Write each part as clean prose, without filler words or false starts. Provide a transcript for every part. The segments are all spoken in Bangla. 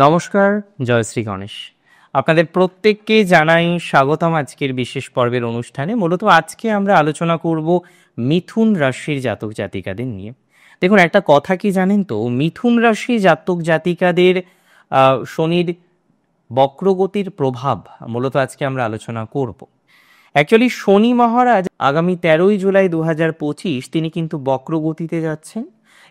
নমস্কার, জয় শ্রী গণেশ। আপনাদের প্রত্যেককে জানাই স্বাগতম আজকের বিশেষ পর্বের অনুষ্ঠানে। মূলত আজকে আমরা আলোচনা করব মিথুন রাশির জাতক জাতিকাদের নিয়ে। দেখুন, একটা কথা কি জানেন তো, মিথুন রাশি জাতক জাতিকাদের শনির বক্রগতির প্রভাব মূলত আজকে আমরা আলোচনা করব। অ্যাকচুয়ালি শনি মহারাজ আগামী 13ই জুলাই 2025 তিনি কিন্তু বক্রগতিতে যাচ্ছেন,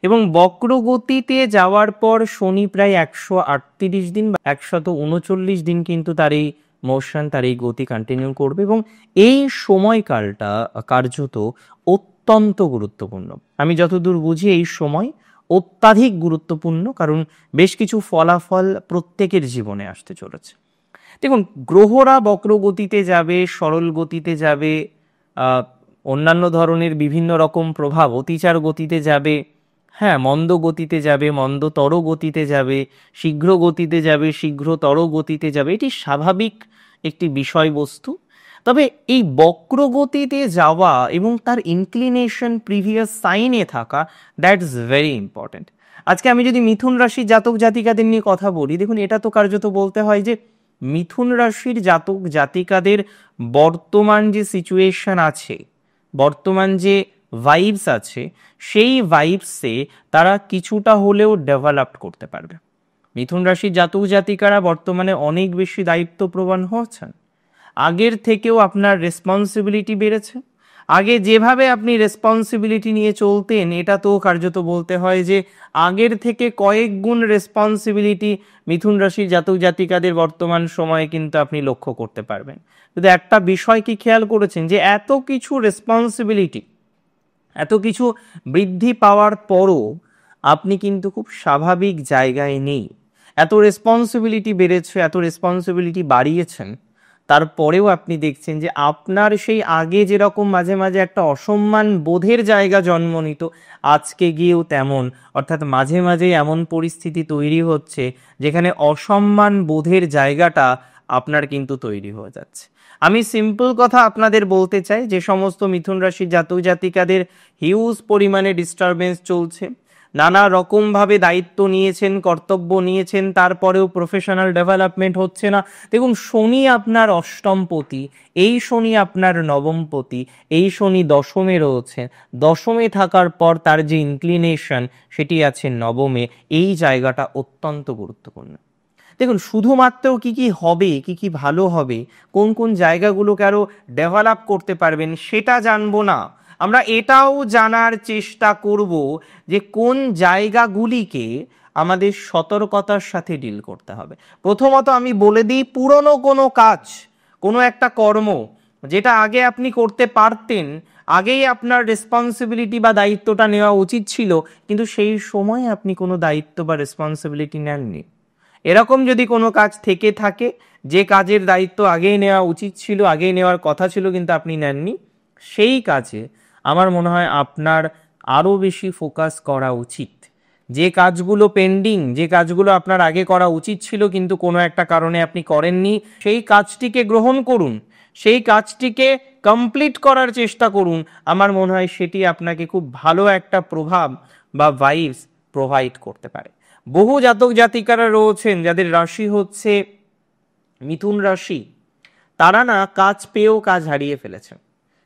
এবং বক্রগতিতে যাওয়ার পর শনি প্রায় 138 দিন বা 139 দিন কিন্তু তার এই মোশন, তার এই গতি কন্টিনিউ করবে, এবং এই সময়কালটা কার্যত অত্যন্ত গুরুত্বপূর্ণ। আমি যতদূর বুঝি এই সময় অত্যাধিক গুরুত্বপূর্ণ, কারণ বেশ কিছু ফলাফল প্রত্যেকের জীবনে আসতে চলেছে। দেখুন, গ্রহরা বক্রগতিতে যাবে, সরল গতিতে যাবে, অন্যান্য ধরনের বিভিন্ন রকম প্রভাব অতিচার গতিতে যাবে, হ্যাঁ, মন্দ গতিতে যাবে, মন্দতর গতিতে যাবে, শীঘ্র গতিতে যাবে, শীঘ্রতর গতিতে যাবে। এটি স্বাভাবিক একটি বিষয়বস্তু। তবে এই বক্রগতিতে যাওয়া এবং তার ইনক্লিনেশন প্রিভিয়াস সাইনে থাকা, দ্যাটস ভেরি ইম্পর্টেন্ট। আজকে আমি যদি মিথুন রাশির জাতক জাতিকাদের নিয়ে কথা বলি, দেখুন, এটা তো কার্যত বলতে হয় যে মিথুন রাশির জাতক জাতিকাদের বর্তমান যে সিচুয়েশন আছে, বর্তমান যে ভাইবস আছে, সেই ভাইবসে তারা কিছুটা হলেও ডেভেলপ করতে পারবে। মিথুন রাশির জাতক জাতিকারা বর্তমানে অনেক বেশি দায়িত্বপ্রবণ হচ্ছেন। আগের থেকেও আপনার রেসপন্সিবিলিটি বেড়েছে। আগে যেভাবে আপনি রেসপন্সিবিলিটি নিয়ে চলতেন, এটা তো কার্যত বলতে হয় যে আগের থেকে কয়েক গুণ রেসপন্সিবিলিটি মিথুন রাশির জাতক জাতিকাদের বর্তমান সময়ে কিন্তু আপনি লক্ষ্য করতে পারবেন। কিন্তু একটা বিষয় কি খেয়াল করেছেন যে এত কিছু রেসপন্সিবিলিটি, এত কিছু বৃদ্ধি পাওয়ার পরও আপনি কিন্তু খুব স্বাভাবিক জায়গায় নেই। এত রেসপন্সিবিলিটি বেড়েছে, এত রেসপন্সিবিলিটি বাড়িয়েছেন, তারপরেও আপনি দেখছেন যে আপনার সেই আগে যেরকম মাঝে মাঝে একটা অসম্মান বোধের জায়গা জন্ম নিত, আজকে গিয়েও তেমন, অর্থাৎ মাঝে মাঝে এমন পরিস্থিতি তৈরি হচ্ছে যেখানে অসম্মান বোধের জায়গাটা আপনার কিন্তু তৈরি হয়ে যাচ্ছে। আমি সিম্পল কথা আপনাদের বলতে চাই, যে সমস্ত মিথুন রাশির জাতক জাতিকাদের হিউজ পরিমাণে ডিস্টারবেন্স চলছে, নানা রকমভাবে দায়িত্ব নিয়েছেন, কর্তব্য নিয়েছেন, তারপরেও প্রফেশনাল ডেভেলপমেন্ট হচ্ছে না। দেখুন, শনি আপনার অষ্টমপতি, এই শনি আপনার নবমপতি, এই শনি দশমে রয়েছেন। দশমে থাকার পর তার যে ইনক্লিনেশন সেটি আছে নবমে। এই জায়গাটা অত্যন্ত গুরুত্বপূর্ণ। দেখুন, শুধুমাত্র কি কি হবে, কি কি ভালো হবে, কোন কোন জায়গাগুলোকে আরো ডেভেলপ করতে পারবেন সেটা জানবো না, আমরা এটাও জানার চেষ্টা করব যে কোন জায়গাগুলিকে আমাদের সতর্কতার সাথে ডিল করতে হবে। প্রথমত আমি বলে দিই, পুরনো কোনো কাজ, কোনো একটা কর্ম যেটা আগে আপনি করতে পারতেন, আগেই আপনার রেসপন্সিবিলিটি বা দায়িত্বটা নেওয়া উচিত ছিল, কিন্তু সেই সময় আপনি কোনো দায়িত্ব বা রেসপন্সিবিলিটি নেননি, এরকম যদি কোনো কাজ থেকে থাকে, যে কাজের দায়িত্ব আগেই নেওয়া উচিত ছিল, আগেই নেওয়ার কথা ছিল কিন্তু আপনি নেননি, সেই কাজে আমার মনে হয় আপনার আরও বেশি ফোকাস করা উচিত। যে কাজগুলো পেন্ডিং, যে কাজগুলো আপনার আগে করা উচিত ছিল কিন্তু কোনো একটা কারণে আপনি করেননি, সেই কাজটিকে গ্রহণ করুন, সেই কাজটিকে কমপ্লিট করার চেষ্টা করুন। আমার মনে হয় সেটি আপনাকে খুব ভালো একটা প্রভাব বা ভাইবস প্রোভাইড করতে পারে। বহু জাতক জাতিকারা রয়েছেন যাদের রাশি হচ্ছে মিথুন রাশি, তারা না কাজ পেয়েও কাজ হারিয়ে ফেলেছেন।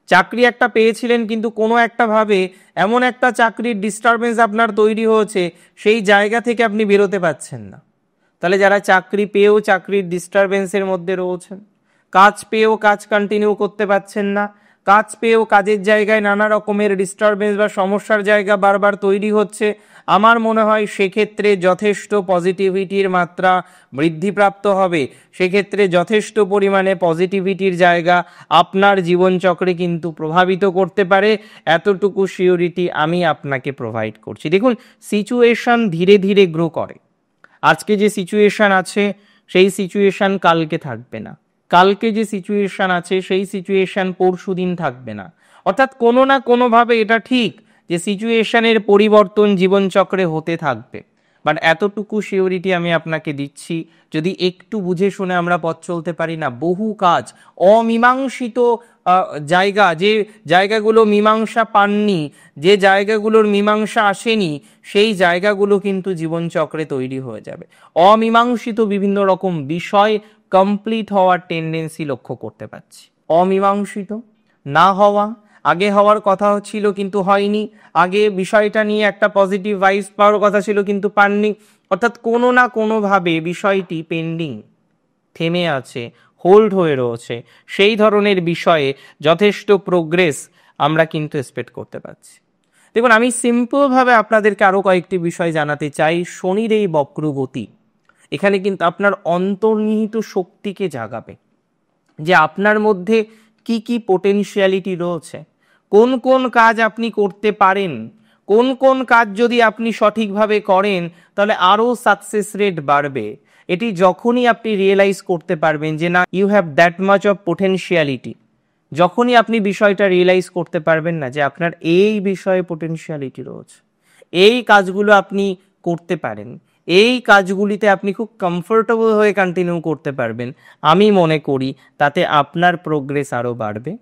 চাকরি একটা পেয়েছিলেন, কিন্তু কোনো একটা ভাবে এমন একটা চাকরির ডিস্টারবেন্স আপনার তৈরি হয়েছে, সেই জায়গা থেকে আপনি বেরোতে পারছেন না। তাহলে যারা চাকরি পেয়েও চাকরির ডিস্টারবেন্সের মধ্যে রয়েছেন, কাজ পেয়েও কাজ কন্টিনিউ করতে পারছেন না, কাজ পেয়েও কাজের জায়গায় নানা রকমের ডিস্টারবেন্স বা সমস্যার জায়গা বারবার তৈরি হচ্ছে, আমার মনে হয় সেক্ষেত্রে যথেষ্ট পজিটিভিটির মাত্রা বৃদ্ধিপ্রাপ্ত হবে। সেক্ষেত্রে যথেষ্ট পরিমাণে পজিটিভিটির জায়গা আপনার জীবনচক্রে কিন্তু প্রভাবিত করতে পারে, এতটুকু সিওরিটি আমি আপনাকে প্রোভাইড করছি। দেখুন, সিচুয়েশন ধীরে ধীরে গ্রো করে। আজকে যে সিচুয়েশন আছে সেই সিচুয়েশন কালকে থাকবে না, কালকে যে সিচুয়েশন আছে সেই সিচুয়েশন পরশু দিন থাকবে না। অর্থাৎ কোনো না কোনোভাবে এটা ঠিক যে সিচুয়েশনের পরিবর্তন জীবনচক্রে হতে থাকবে। বাট এতটুকু সিওরিটি আমি আপনাকে দিচ্ছি, যদি একটু বুঝে শুনে আমরা পথ চলতে পারি না, বহু কাজ অমীমাংসিত জায়গা, যে জায়গাগুলো মীমাংসা পাননি, যে জায়গাগুলোর মীমাংসা আসেনি, সেই জায়গাগুলো কিন্তু জীবনচক্রে তৈরি হয়ে যাবে। অমীমাংসিত বিভিন্ন রকম বিষয় কমপ্লিট হওয়ার টেন্ডেন্সি লক্ষ্য করতে পারছি। অমীমাংসিত না হওয়া, আগে হওয়ার কথা ছিল কিন্তু হয়নি, আগে বিষয়টা নিয়ে একটা পজিটিভ ভাইবস পাওয়ার কথা ছিল কিন্তু পাননি, অর্থাৎ কোনো না কোনোভাবে বিষয়টি পেন্ডিং, থেমে আছে, হোল্ড হয়ে রয়েছে, সেই ধরনের বিষয়ে যথেষ্ট প্রোগ্রেস আমরা কিন্তু এক্সপেক্ট করতে পারছি। দেখুন, আমি সিম্পলভাবে আপনাদেরকে আরও কয়েকটি বিষয় জানাতে চাই। শনির এই বক্রগতি এখানে কিন্তু আপনার অন্তর্নিহিত শক্তিকে জাগাবে, যে আপনার মধ্যে কি কি পোটেনশিয়ালিটি রয়েছে, কোন কোন কাজ আপনি করতে পারেন, কোন কোন কাজ যদি আপনি সঠিকভাবে করেন তাহলে আরও সাকসেস রেট বাড়বে। এটি যখনই আপনি রিয়েলাইজ করতে পারবেন যে না, you have that much of potentiality, যখনই আপনি বিষয়টা রিয়েলাইজ করতে পারবেন না যে আপনার এই বিষয়ে পোটেনশিয়ালিটি রয়েছে, এই কাজগুলো আপনি করতে পারেন, এই কাজগুলিতে আপনি খুব কমফোর্টেবল হয়ে কন্টিনিউ করতে পারবেন, আমি মনে করি তাতে আপনার প্রোগ্রেস আরও বাড়বে,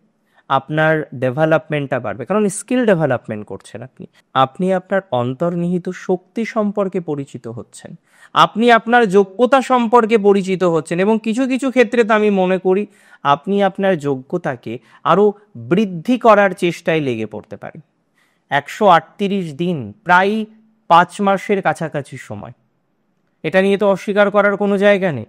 আপনার ডেভেলপমেন্টটা বাড়বে। কারণ স্কিল ডেভেলপমেন্ট করছেন আপনি, আপনি আপনার অন্তর্নিহিত শক্তি সম্পর্কে পরিচিত হচ্ছেন, আপনি আপনার যোগ্যতা সম্পর্কে পরিচিত হচ্ছেন, এবং কিছু কিছু ক্ষেত্রে তো আমি মনে করি আপনি আপনার যোগ্যতাকে আরও বৃদ্ধি করার চেষ্টায় লেগে পড়তে পারেন। 138 দিন, প্রায় 5 মাসের কাছাকাছি সময়, এটা নিয়ে তো অস্বীকার করার কোনো জায়গা নেই।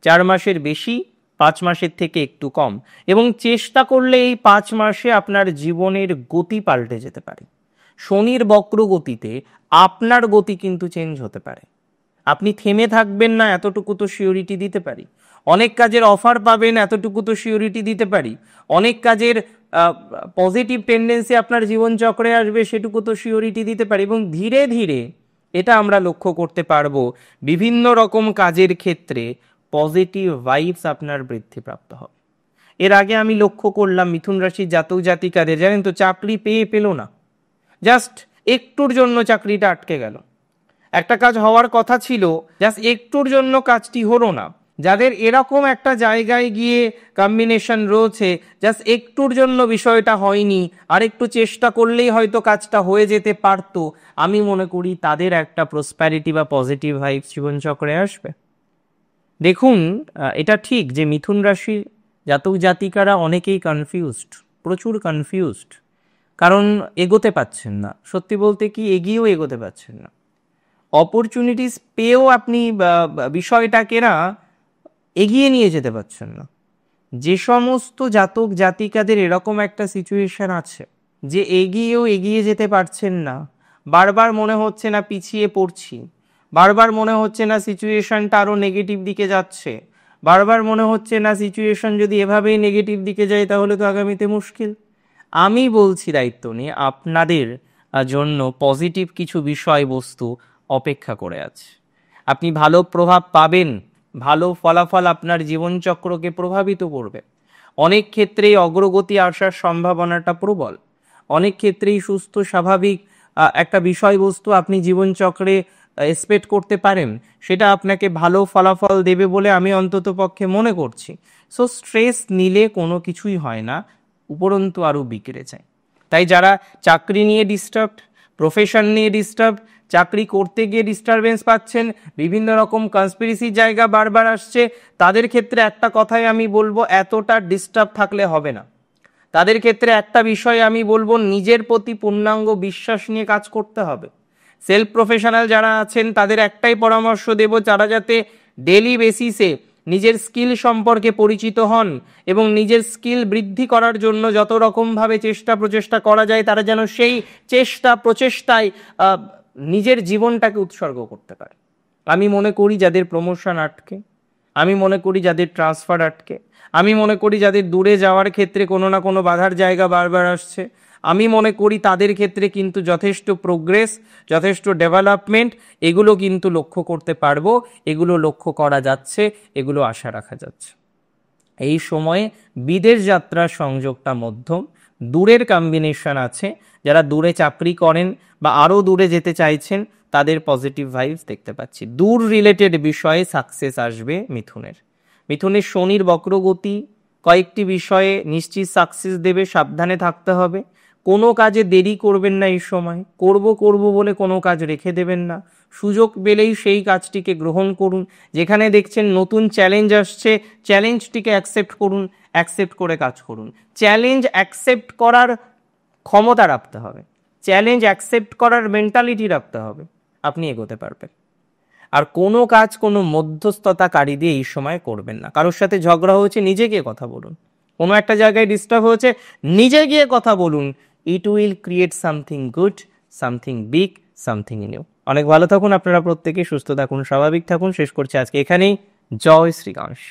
4 মাসের বেশি, 5 মাসের থেকে একটু কম, এবং চেষ্টা করলে এই 5 মাসে আপনার জীবনের গতি পাল্টে যেতে পারে। শনির বক্র গতিতে আপনার গতি কিন্তু চেঞ্জ হতে পারে, আপনি থেমে থাকবেন না, এতটুকু তো সিওরিটি দিতে পারি। অনেক কাজের অফার পাবেন, এতটুকু তো সিওরিটি দিতে পারি। অনেক কাজের পজিটিভ টেন্ডেন্সি আপনার জীবনচক্রে আসবে, সেটুকু তো সিওরিটি দিতে পারি। এবং ধীরে ধীরে এটা আমরা লক্ষ্য করতে পারবো, বিভিন্ন রকম কাজের ক্ষেত্রে পজিটিভ ভাইবস আপনার বৃদ্ধিপ্রাপ্ত হবে। এর আগে আমি লক্ষ্য করলাম মিথুন রাশির জাতক জাতিকাদের, জানেন তো, চাকরি পেল না, জাস্ট একটুর জন্য চাকরিটা আটকে গেল। একটা কাজ হওয়ার কথা ছিল, জাস্ট একটুর জন্য কাজটি হলো না। যাদের এরকম একটা জায়গায় গিয়ে কম্বিনেশন রয়েছে, জাস্ট একটুর জন্য বিষয়টা হয়নি, আর একটু চেষ্টা করলেই হয়তো কাজটা হয়ে যেতে পারতো, আমি মনে করি তাদের একটা প্রসপ্যারিটি বা পজিটিভ ভাইবস জীবনচক্রে আসবে। দেখুন, এটা ঠিক যে মিথুন রাশির জাতক জাতিকারা অনেকেই কনফিউজড, প্রচুর কনফিউজড, কারণ এগোতে পাচ্ছেন না। সত্যি বলতে কি, এগিয়েও এগোতে পাচ্ছেন না। অপরচুনিটিস পেয়েও আপনি বিষয়টাকে না এগিয়ে নিয়ে যেতে পারছেন না। যে সমস্ত জাতক জাতিকাদের এরকম একটা সিচুয়েশন আছে যে এগিয়েও এগিয়ে যেতে পারছেন না, বারবার মনে হচ্ছে না পিছিয়ে পড়ছি, বারবার মনে হচ্ছে না সিচুয়েশনটা আরও নেগেটিভ দিকে যাচ্ছে, বারবার মনে হচ্ছে না সিচুয়েশন যদি এভাবেই নেগেটিভ দিকে যায় তাহলে তো আগামীতে মুশকিল, আমি বলছি দায়িত্ব নিয়ে আপনাদের জন্য পজিটিভ কিছু বিষয়বস্তু অপেক্ষা করে আছে। আপনি ভালো প্রভাব পাবেন, ভালো ফলাফল আপনার জীবনচক্রকে প্রভাবিত করবে। অনেক ক্ষেত্রেই অগ্রগতি আসার সম্ভাবনাটা প্রবল, অনেক ক্ষেত্রেই সুস্থ স্বাভাবিক একটা বিষয়বস্তু আপনি জীবনচক্রে এক্সপেক্ট করতে পারেন, সেটা আপনাকে ভালো ফলাফল দেবে বলে আমি অন্তত পক্ষে মনে করছি। সো স্ট্রেস নিলে কোনো কিছুই হয় না, উপরন্তু আরও বিগড়ে যায়। তাই যারা চাকরি নিয়ে ডিস্টার্বড, প্রফেশন নিয়ে ডিস্টার্ব, চাকরি করতে গিয়ে ডিস্টারবেন্স পাচ্ছেন, বিভিন্ন রকম কনস্পিরেসির জায়গা বারবার আসছে, তাদের ক্ষেত্রে একটা কথাই আমি বলবো, এতটা ডিস্টার্ব থাকলে হবে না। তাদের ক্ষেত্রে একটা বিষয় আমি বলবো, নিজের প্রতি পূর্ণাঙ্গ বিশ্বাস নিয়ে কাজ করতে হবে। সেলফ প্রফেশনাল যারা আছেন তাদের একটাই পরামর্শ দেব, যারা যাতে ডেলি বেসিসে নিজের স্কিল সম্পর্কে পরিচিত হন এবং নিজের স্কিল বৃদ্ধি করার জন্য যত রকমভাবে প্রচেষ্টা করা যায়, তারা যেন সেই প্রচেষ্টায় নিজের জীবনটাকে উৎসর্গ করতে পারে। আমি মনে করি যাদের প্রমোশন আটকে, আমি মনে করি যাদের ট্রান্সফার আটকে, আমি মনে করি যাদের দূরে যাওয়ার ক্ষেত্রে কোনো না কোনো বাধার জায়গা বারবার আসছে, আমি মনে করি তাদের ক্ষেত্রে কিন্তু যথেষ্ট প্রোগ্রেস, যথেষ্ট ডেভেলপমেন্ট এগুলো কিন্তু লক্ষ্য করতে পারবো, এগুলো লক্ষ্য করা যাচ্ছে, এগুলো আশা রাখা যাচ্ছে। এই সময়ে বিদেশ যাত্রার সংযোগটা মধ্যম, দূরের কম্বিনেশন আছে। যারা দূরে চাকরি করেন বা আরও দূরে যেতে চাইছেন তাদের পজিটিভ ভাইবস দেখতে পাচ্ছি। দূর রিলেটেড বিষয়ে সাকসেস আসবে মিথুনের। মিথুনের শনির বক্রগতি কয়েকটি বিষয়ে নিশ্চিত সাকসেস দেবে, সাবধানে থাকতে হবে। কোনো কাজে দেরি করবেন না এই সময়, করব বলে কোনো কাজ রেখে দেবেন না। সুযোগ পেলেই সেই কাজটিকে গ্রহণ করুন। যেখানে দেখছেন নতুন চ্যালেঞ্জ আসছে, চ্যালেঞ্জটিকে অ্যাকসেপ্ট করুন, অ্যাকসেপ্ট করে কাজ করুন। চ্যালেঞ্জ অ্যাকসেপ্ট করার ক্ষমতা রাখতে হবে, চ্যালেঞ্জ অ্যাকসেপ্ট করার মেন্টালিটি রাখতে হবে, আপনি এগোতে পারবেন। আর কোনো কাজ কোনো মধ্যস্থতাকারী দিয়ে এই সময় করবেন না। কারোর সাথে ঝগড়া হয়েছে, নিজে গিয়ে কথা বলুন। কোনো একটা জায়গায় ডিস্টার্ব হয়েছে, নিজে গিয়ে কথা বলুন। It will create something good, something big, something new. অনেক ভালো থাকুন আপনারা প্রত্যেকে, সুস্থ থাকুন, স্বাভাবিক থাকুন। শেষ করছি আজকে এখানেই। জয় শ্রী গণেশ।